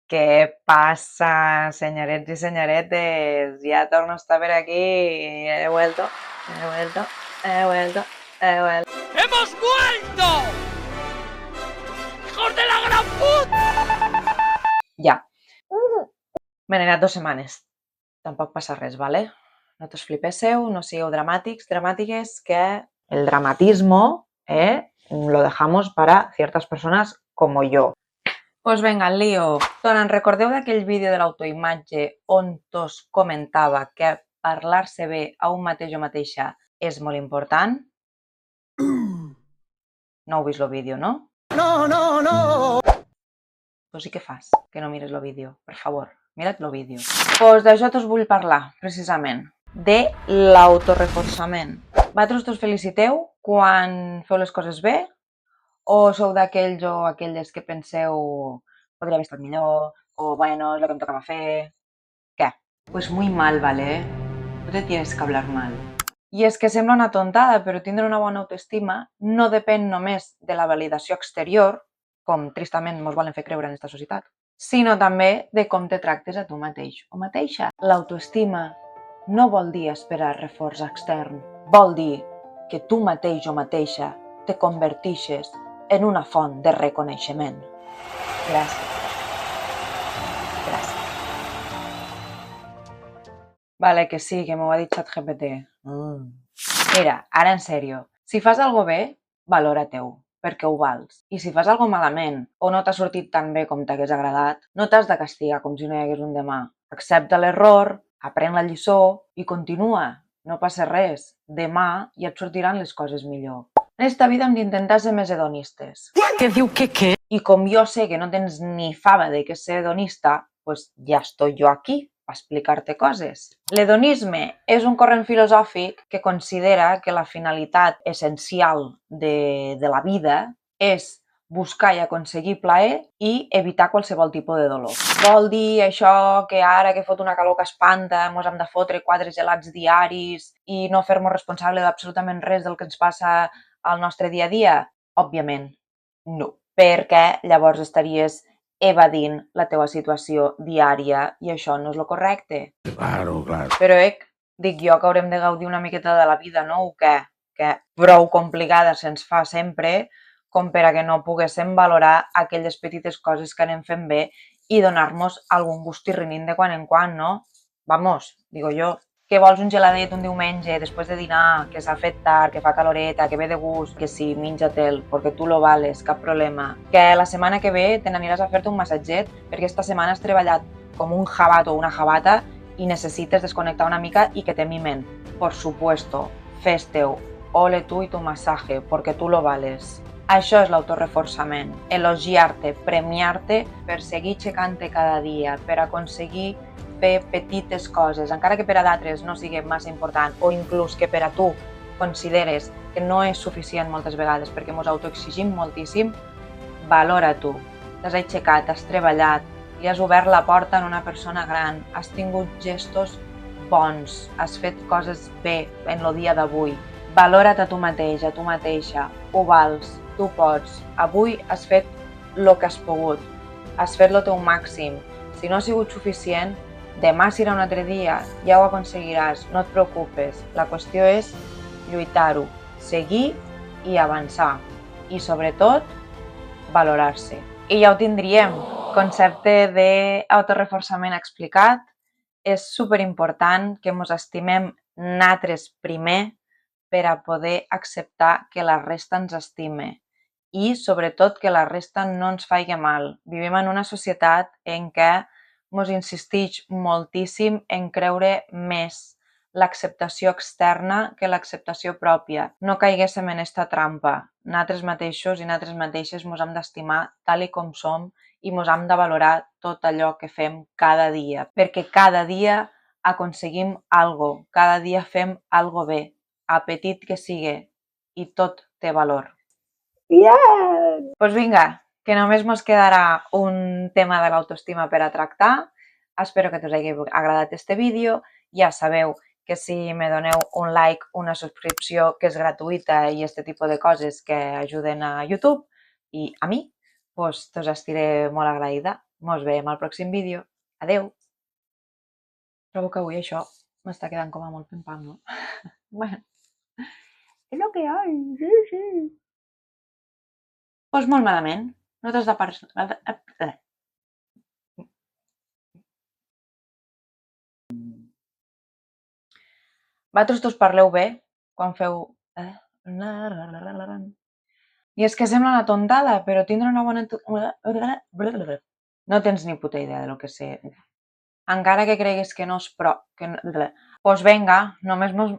¿Qué pasa, señoretes y señoretes? Ya torno a estar por aquí. He vuelto. ¡Hemos vuelto! ¡Hijos de la gran puta! Ja. Me n'he anat 2 setmanes. Tampoc passa res, ¿vale? No t'us flipéssiu, no sigueu dramàtics, dramàtiques, que el dramatismo lo dejamos para ciertas personas como yo. Pues venga, el lío. Te'n recordeu d'aquell vídeo de l'autoimatge on t'us comentava que parlar-se bé a un mateix o mateixa és molt important? No heu vist el vídeo, no? No! Pues sí que fas, que no mires el vídeo. Per favor, mira't el vídeo. Pues d'això t'us vull parlar, precisament. De l'autoreforçament. Vosaltres us feliciteu quan feu les coses bé? O sou d'aquells o aquelles que penseu podria haver estat millor, o bueno, és el que em tocava fer? ¿Qué? Pues muy mal, ¿vale? No te tienes que hablar mal. I és que sembla una tontada, però tindre una bona autoestima no depèn només de la validació exterior, com tristament ens volen fer creure en aquesta societat, sinó també de com te tractes a tu mateix o mateixa. L'autoestima no vol dir esperar reforç extern, vol dir que tu mateix o mateixa te convertixes en una font de reconeixement. Gràcies. Gràcies. Vale, que sí, que m'ho ha dit ChatGPT. Mira, ara en sèrio, si fas algo bé, valora-teu, perquè ho vals. I si fas algo malament o no t'ha sortit tan bé com t'hagués agradat, no t'has de castigar com si no hi hagués un demà. Accepta l'error, aprèn la lliçó i continua. No passa res. Demà ja et sortiran les coses millor. En esta vida hem d'intentar ser més hedonistes. Què diu què? I com jo sé que no tens ni fava de què ser hedonista, pues ja estoy yo aquí a explicar-te coses. L'hedonisme és un corrent filosòfic que considera que la finalitat essencial de la vida és buscar i aconseguir plaer i evitar qualsevol tipus de dolor. Vol dir això que ara que fot una calor que espanta mos hem de fotre 4 gelats diaris i no fer-nos responsable d'absolutament res del que ens passa al nostre dia a dia? Òbviament, no. Perquè llavors estaries evadint la teva situació diària i això no és el correcte. Claro. Però dic jo que haurem de gaudir una miqueta de la vida, no? O què? Que prou complicada se'ns fa sempre com per a que no poguéssim valorar aquelles petites coses que anem fent bé i donar-nos algun gustirrinín de quan en quan, no? Vamos, digo jo. Que vols un geladet un diumenge després de dinar, que s'ha fet tard, que fa caloreta, que ve de gust, que sí, menja-te'l, perquè tu lo vales, cap problema. Que la setmana que ve te n'aniràs a fer-te un massatget perquè esta setmana has treballat com un jabat o una jabata i necessites desconnectar una mica i que te mimen. Por supuesto, fes-teu, ole tu i tu masaje, perquè tu lo vales. Això és l'autoreforçament, elogiar-te, premiar-te per seguir aixecant-te cada dia, per aconseguir fer petites coses, encara que per a d'altres no sigui massa important o inclús que per a tu consideres que no és suficient moltes vegades perquè ens autoexigim moltíssim, valora tu. T'has aixecat, has treballat, li has obert la porta a una persona gran, has tingut gestos bons, has fet coses bé en el dia d'avui. Valora't a tu mateix, a tu mateixa, ho vals, tu pots. Avui has fet el que has pogut, has fet el teu màxim. Si no ha sigut suficient, demà serà un altre dia, ja ho aconseguiràs, no et preocupes. La qüestió és lluitar-ho, seguir i avançar. I sobretot, valorar-se. I ja ho tindríem. Concepte d'autoreforçament explicat. És superimportant que ens estimem nosaltres primer per a poder acceptar que la resta ens estime. I sobretot que la resta no ens faci mal. Vivim en una societat en què ens insisteix moltíssim en creure més l'acceptació externa que l'acceptació pròpia. No caiguéssim en esta trampa. Nosaltres mateixos i nosaltres mateixes ens hem d'estimar tal com som i ens hem de valorar tot allò que fem cada dia. Perquè cada dia aconseguim algo, cada dia fem algo bé, a petit que sigui, i tot té valor. Pues vinga, que només ens quedarà un tema de l'autoestima per a tractar. Espero que us hagi agradat este vídeo. Ja sabeu que si me doneu un like, una subscripció, que és gratuïta i este tipus de coses que ajuden a YouTube i a mi, pues us estiré molt agraïda. Mos veiem al pròxim vídeo. Adeu! Trobo que avui això m'està quedant com a molt pim-pam, no? Bueno, és el que hi ha, sí. Doncs molt malament. No t'has de Vosaltres tots parleu bé quan feu... I és que sembla una tontada, però tindre una bona... No tens ni puta idea del que sé. Encara que creguis que no és pro... Pues venga, només mos...